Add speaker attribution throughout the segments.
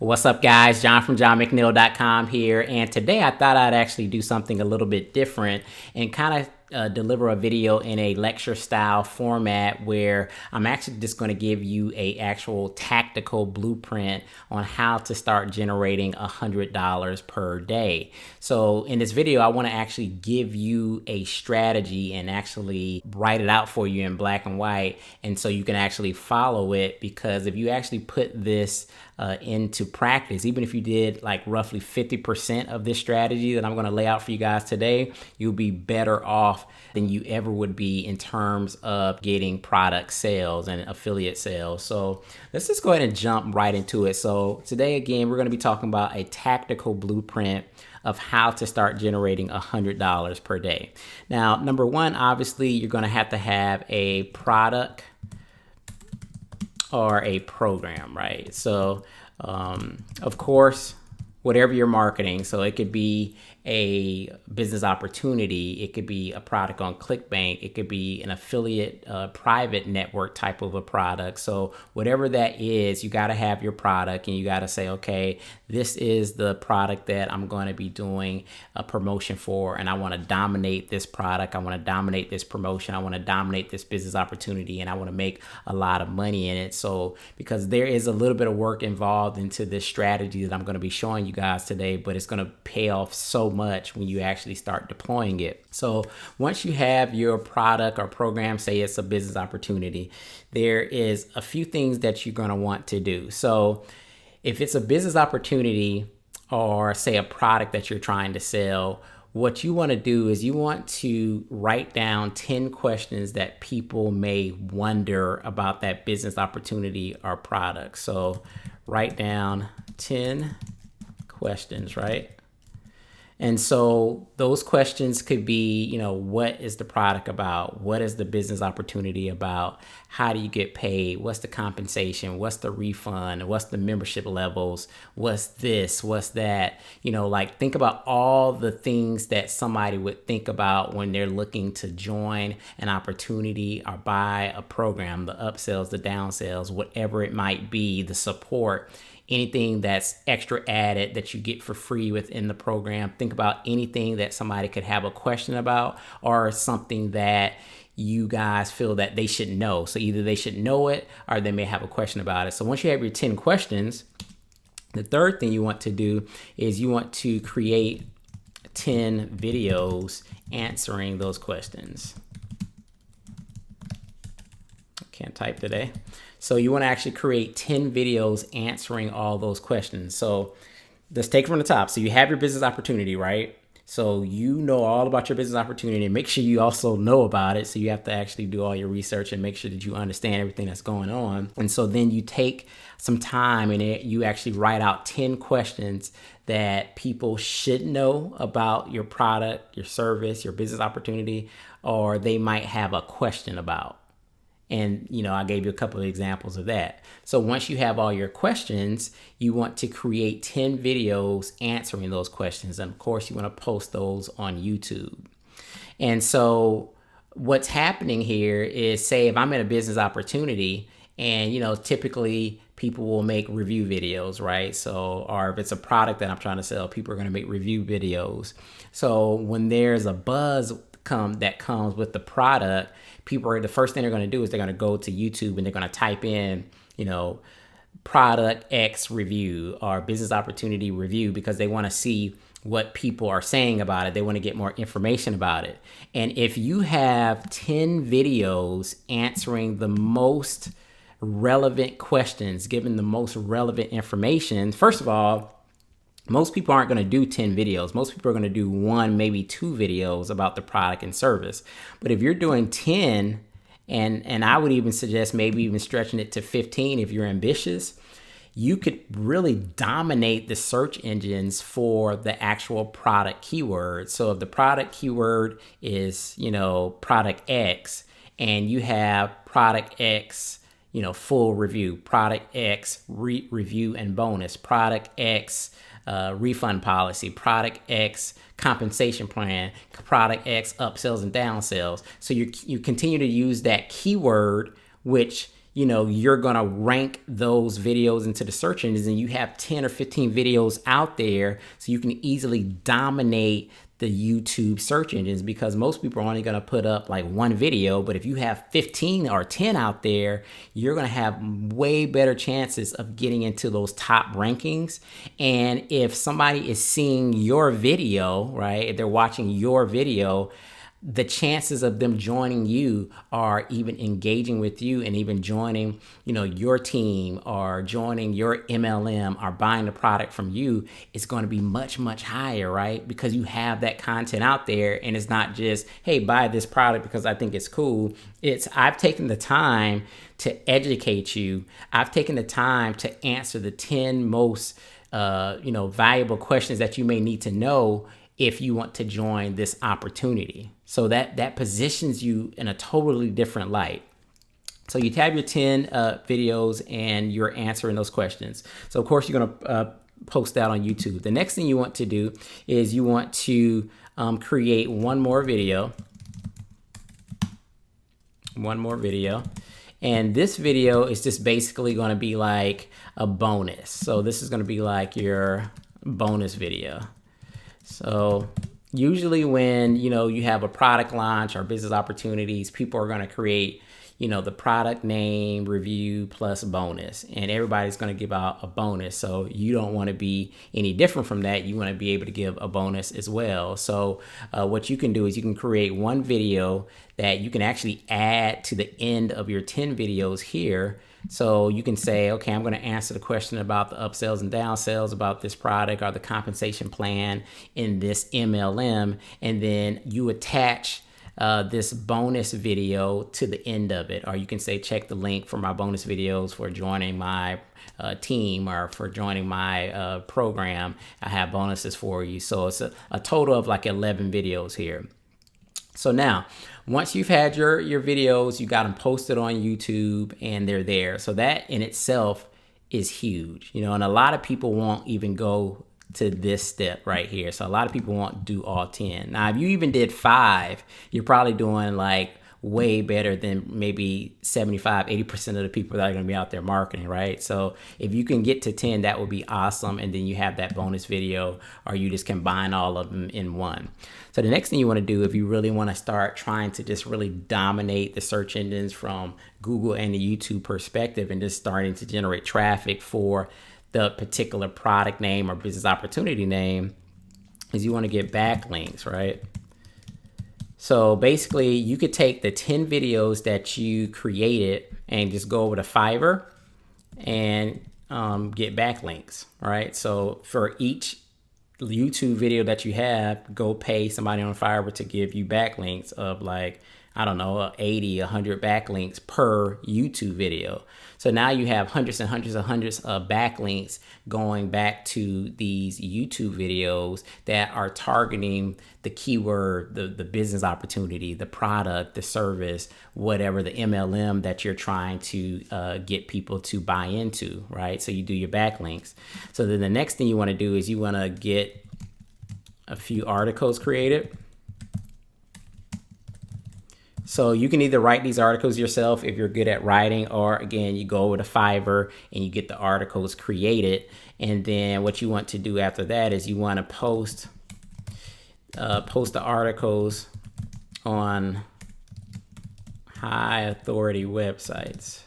Speaker 1: What's up, guys? John from johnmcneil.com here, and today I thought I'd actually do something a little bit different and kind of deliver a video in a lecture style format where I'm actually just going to give you a actual tactical blueprint on how to start generating $100 per day. So in this video, I want to actually give you a strategy and actually write it out for you in black and white, and so you can actually follow it, because if you actually put this into practice, even if you did like roughly 50% of this strategy that I'm going to lay out for you guys today, you'll be better off than you ever would be in terms of getting product sales and affiliate sales. So let's just go ahead and jump right into it. So today, again, we're going to be talking about a tactical blueprint of how to start generating $100 per day. Now, number one, obviously, you're going to have a product or a program, right? So, of course, whatever you're marketing, so it could be a business opportunity, it could be a product on ClickBank, it could be an affiliate private network type of a product. So whatever that is, you got to have your product, and you got to say, okay, this is the product that I'm going to be doing a promotion for, and I want to dominate this product, I want to dominate this promotion, I want to dominate this business opportunity, and I want to make a lot of money in it. So because there is a little bit of work involved into this strategy that I'm going to be showing you guys today, but it's going to pay off so much when you actually start deploying it. So once you have your product or program, say it's a business opportunity, there is a few things that you're going to want to do. So if it's a business opportunity, or say a product that you're trying to sell, what you want to do is you want to write down 10 questions that people may wonder about that business opportunity or product. So write down 10 questions, right? And so those questions could be, what is the product about? What is the business opportunity about? How do you get paid? What's the compensation? What's the refund? What's the membership levels? What's this? What's that? Think about all the things that somebody would think about when they're looking to join an opportunity or buy a program, the upsells, the downsells, whatever it might be, the support. Anything that's extra added that you get for free within the program. Think about anything that somebody could have a question about, or something that you guys feel that they should know. So either they should know it, or they may have a question about it. So once you have your 10 questions, the third thing you want to do is you want to create 10 videos answering those questions. Can't type today. So you want to actually create 10 videos answering all those questions. So let's take it from the top. So you have your business opportunity, right? So you know all about your business opportunity, and make sure you also know about it. So you have to actually do all your research and make sure that you understand everything that's going on. And so then you take some time and you actually write out 10 questions that people should know about your product, your service, your business opportunity, or they might have a question about. And, I gave you a couple of examples of that. So once you have all your questions, you want to create 10 videos answering those questions. And of course, you want to post those on YouTube. And so what's happening here is, say if I'm in a business opportunity, and, typically people will make review videos, right? So, or if it's a product that I'm trying to sell, people are going to make review videos. So when there's a buzz that comes with the product, the first thing they're going to do is they're going to go to YouTube and they're going to type in, product X review or business opportunity review, because they want to see what people are saying about it. They want to get more information about it. And if you have 10 videos answering the most relevant questions, given the most relevant information, first of all, most people aren't going to do 10 videos. Most people are going to do 1, maybe 2 videos about the product and service. But if you're doing 10, and I would even suggest maybe even stretching it to 15 if you're ambitious, you could really dominate the search engines for the actual product keyword. So if the product keyword is, product X, and you have product X, full review, product X review and bonus, product X refund policy, product X compensation plan, product X upsells and downsells. So you continue to use that keyword, which you're going to rank those videos into the search engines, and you have 10 or 15 videos out there, so you can easily dominate the YouTube search engines, because most people are only going to put up like one video. But if you have 15 or 10 out there, you're going to have way better chances of getting into those top rankings. And if somebody is seeing your video, right, if they're watching your video, the chances of them joining you, are even engaging with you, and even joining, your team, or joining your MLM, or buying the product from you, is going to be much, much higher, right? Because you have that content out there, and it's not just, hey, buy this product because I think it's cool. It's, I've taken the time to educate you. I've taken the time to answer the 10 most, valuable questions that you may need to know if you want to join this opportunity. So that positions you in a totally different light. So you have your 10 videos, and you're answering those questions. So of course you're going to post that on YouTube. The next thing you want to do is you want to create one more video. And this video is just basically going to be like a bonus. So this is going to be like your bonus video. So usually when, you have a product launch or business opportunities, people are going to create, the product name, review, plus bonus, and everybody's going to give out a bonus. So you don't want to be any different from that. You want to be able to give a bonus as well. So what you can do is you can create one video that you can actually add to the end of your 10 videos here. So you can say, okay, I'm going to answer the question about the upsells and downsells about this product, or the compensation plan in this MLM. And then you attach this bonus video to the end of it. Or you can say, check the link for my bonus videos for joining my team, or for joining my program. I have bonuses for you. So it's a total of like 11 videos here. So now, once you've had your videos, you got them posted on YouTube, and they're there. So that in itself is huge, and a lot of people won't even go to this step right here. So a lot of people won't do all 10. Now, if you even did 5, you're probably doing like way better than maybe 75-80% of the people that are going to be out there marketing, right? So if you can get to 10, that would be awesome. And then you have that bonus video, or you just combine all of them in one. So the next thing you want to do, if you really want to start trying to just really dominate the search engines from Google and the YouTube perspective, and just starting to generate traffic for the particular product name or business opportunity name, is you want to get backlinks, right? So basically, you could take the 10 videos that you created and just go over to Fiverr and get backlinks, right? So for each YouTube video that you have, go pay somebody on Fiverr to give you backlinks of like, I don't know, 80, 100 backlinks per YouTube video. So now you have hundreds and hundreds and hundreds of backlinks going back to these YouTube videos that are targeting the keyword, the business opportunity, the product, the service, whatever, the MLM that you're trying to get people to buy into, right? So you do your backlinks. So then the next thing you want to do is you want to get a few articles created. So you can either write these articles yourself if you're good at writing, or again, you go over to Fiverr and you get the articles created. And then what you want to do after that is you want to post the articles on high authority websites.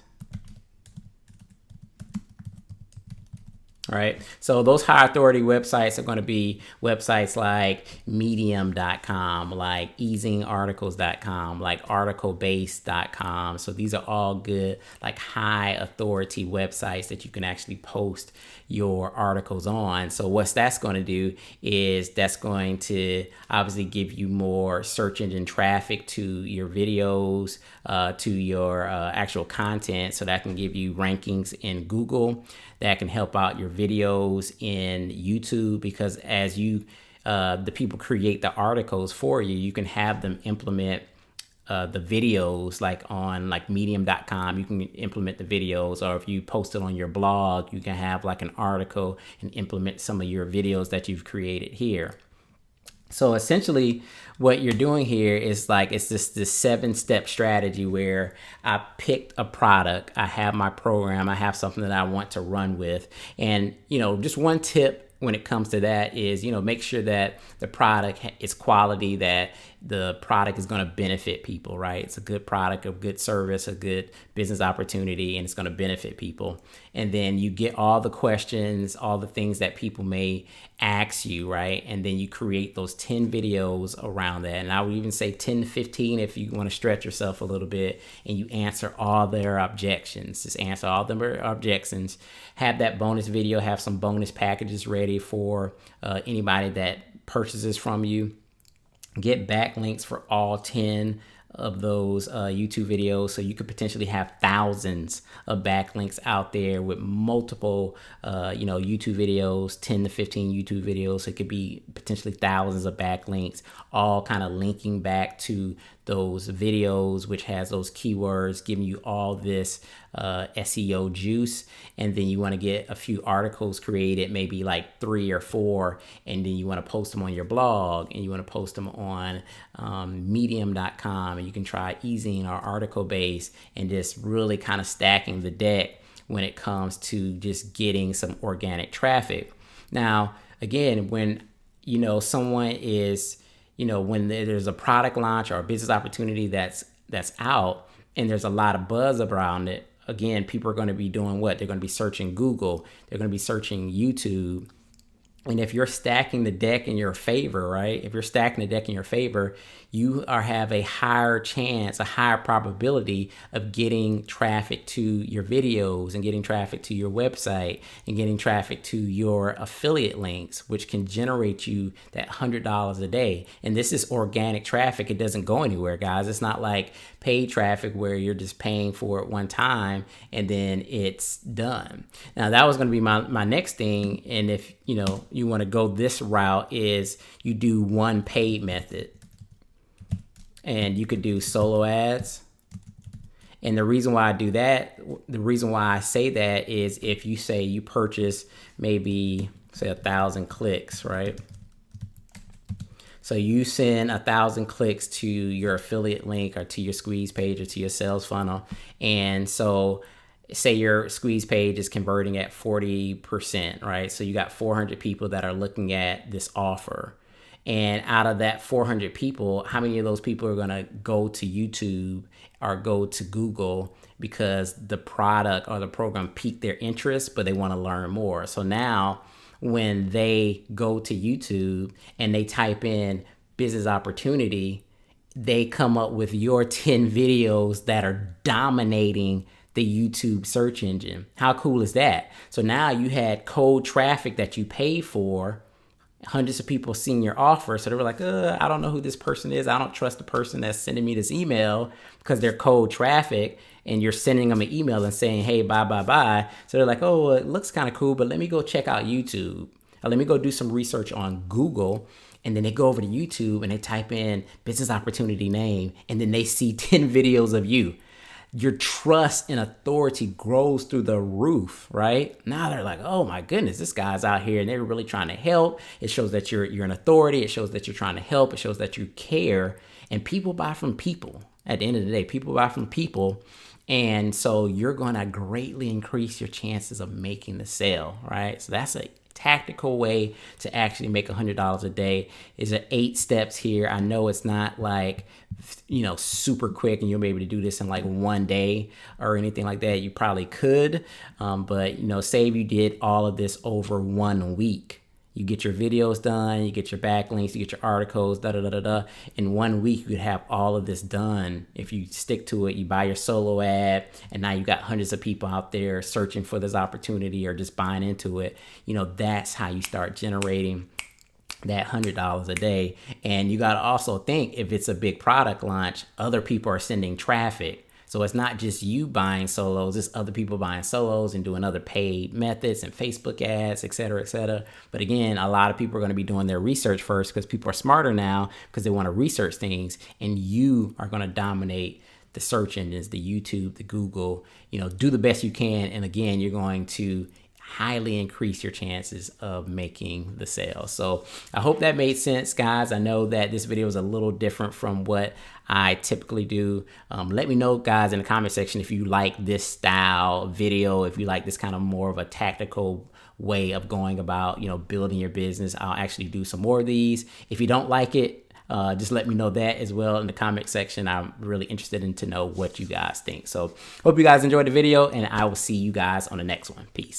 Speaker 1: Right. So those high authority websites are going to be websites like medium.com, like easingarticles.com, like articlebase.com. So these are all good, like high authority websites that you can actually post your articles on. So what that's going to do is that's going to obviously give you more search engine traffic to your videos, to your actual content. So that can give you rankings in Google. That can help out your videos in YouTube, because as you, the people create the articles for you, you can have them implement the videos, like on like medium.com, you can implement the videos, or if you post it on your blog, you can have like an article and implement some of your videos that you've created here. So essentially what you're doing here is like, it's this 7-step strategy where I picked a product, I have my program, I have something that I want to run with. And, just one tip when it comes to that is, make sure that the product is quality, that the product is going to benefit people, right? It's a good product, a good service, a good business opportunity, and it's going to benefit people. And then you get all the questions, all the things that people may ask you, right? And then you create those 10 videos around that. And I would even say 10 to 15 if you want to stretch yourself a little bit, and you answer all their objections. Just answer all their objections. Have that bonus video, have some bonus packages ready for anybody that purchases from you. Get backlinks for all 10 of those YouTube videos, so you could potentially have thousands of backlinks out there with multiple YouTube videos, 10 to 15 YouTube videos. So it could be potentially thousands of backlinks, all kind of linking back to those videos, which has those keywords, giving you all this SEO juice. And then you want to get a few articles created, maybe like 3 or 4, and then you want to post them on your blog, and you want to post them on medium.com, and you can try easing or article base, and just really kind of stacking the deck when it comes to just getting some organic traffic. Now, again, when someone is, when there's a product launch or a business opportunity that's out, and there's a lot of buzz around it, again, people are going to be doing what? They're going to be searching Google. They're going to be searching YouTube. And if you're stacking the deck in your favor, right? If you're stacking the deck in your favor, you have a higher chance, a higher probability of getting traffic to your videos, and getting traffic to your website, and getting traffic to your affiliate links, which can generate you that $100 a day. And this is organic traffic. It doesn't go anywhere, guys. It's not like paid traffic where you're just paying for it one time and then it's done. Now, that was going to be my next thing. And if you want to go this route, is you do one paid method, and you could do solo ads. And the reason why I do that, the reason why I say that is, if you say you purchase maybe say 1,000 clicks, right? So you send 1,000 clicks to your affiliate link, or to your squeeze page, or to your sales funnel. And so say your squeeze page is converting at 40%, right? So you got 400 people that are looking at this offer. And out of that 400 people, how many of those people are going to go to YouTube or go to Google because the product or the program piqued their interest, but they want to learn more? So now when they go to YouTube and they type in business opportunity, they come up with your 10 videos that are dominating the YouTube search engine. How cool is that? So now you had cold traffic that you paid for. Hundreds of people seeing your offer. So they were like, I don't know who this person is. I don't trust the person that's sending me this email, because they're cold traffic, and you're sending them an email and saying, hey, bye. So they're like, oh, it looks kind of cool, but let me go check out YouTube. Or let me go do some research on Google. And then they go over to YouTube and they type in business opportunity name, and then they see 10 videos of you. Your trust and authority grows through the roof, right? Now they're like, oh my goodness, this guy's out here and they're really trying to help. It shows that you're an authority. It shows that you're trying to help. It shows that you care. And people buy from people. At the end of the day, people buy from people. And so you're going to greatly increase your chances of making the sale, right? So that's a tactical way to actually make $100 a day. Is 8 steps here. I know it's not like, super quick and you'll be able to do this in like one day or anything like that. You probably could, but say if you did all of this over 1 week. You get your videos done, you get your backlinks, you get your articles, In 1 week, you could have all of this done. If you stick to it, you buy your solo ad, and now you got hundreds of people out there searching for this opportunity or just buying into it. That's how you start generating that $100 a day. And you got to also think, if it's a big product launch, other people are sending traffic. So it's not just you buying solos, it's other people buying solos and doing other paid methods and Facebook ads, et cetera, et cetera. But again, a lot of people are going to be doing their research first, because people are smarter now, because they want to research things, and you are going to dominate the search engines, the YouTube, the Google. Do the best you can. And again, you're going to highly increase your chances of making the sale. So I hope that made sense, guys. I know that this video is a little different from what I typically do. Let me know, guys, in the comment section if you like this style video, if you like this kind of more of a tactical way of going about, building your business. I'll actually do some more of these. If you don't like it, just let me know that as well in the comment section. I'm really interested in to know what you guys think. So hope you guys enjoyed the video, and I will see you guys on the next one. Peace.